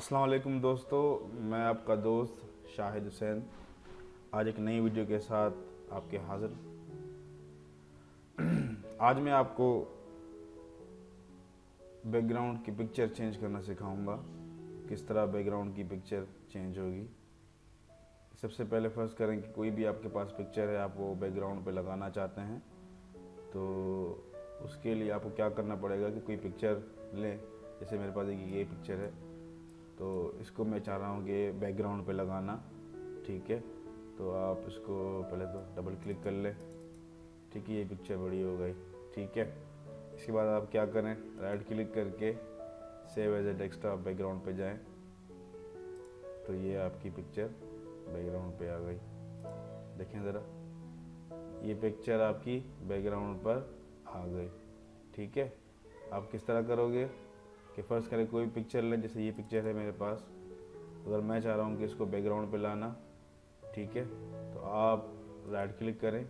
अस्सलाम वालेकुम दोस्तों, मैं आपका दोस्त शाहिद हुसैन आज एक नई वीडियो के साथ आपके हाजिर। आज मैं आपको बैकग्राउंड की पिक्चर चेंज करना सिखाऊंगा। किस तरह बैकग्राउंड की पिक्चर चेंज होगी। सबसे पहले फर्स्ट करें कि कोई भी आपके पास पिक्चर है, आप वो बैकग्राउंड पे लगाना चाहते हैं, तो उसके लिए आपको क्या करना पड़ेगा कि कोई पिक्चर लें। जैसे मेरे पास एक ये पिक्चर है, तो इसको मैं चाह रहा हूँ कि बैकग्राउंड पे लगाना। ठीक है, तो आप इसको पहले तो डबल क्लिक कर लें। ठीक है, ये पिक्चर बड़ी हो गई। ठीक है, इसके बाद आप क्या करें, राइट क्लिक करके save as a desktop background पे जाएं। तो ये आपकी पिक्चर बैकग्राउंड पे आ गई। देखें ज़रा, ये पिक्चर आपकी बैकग्राउंड पर आ गई। ठीक है, आप किस तरह करोगे कि फर्स्ट करें कोई पिक्चर लें। जैसे ये पिक्चर है मेरे पास, अगर मैं चाह रहा हूँ कि इसको बैकग्राउंड पे लाना, ठीक है, तो आप राइट क्लिक करें,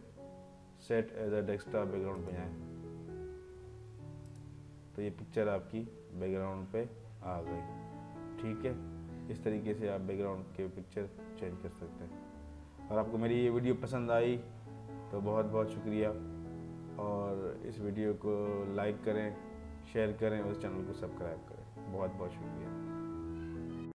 set as a desktop background पे जाएं। तो ये पिक्चर आपकी बैकग्राउंड पे आ गई। ठीक है, इस तरीके से आप बैकग्राउंड के पिक्चर चेंज कर सकते हैं। और आपको मेरी ये वीडियो पसंद आई तो बहुत बहुत शुक्रिया, और इस वीडियो को लाइक करें, शेयर करें और इस चैनल को सब्सक्राइब करें। बहुत बहुत शुक्रिया।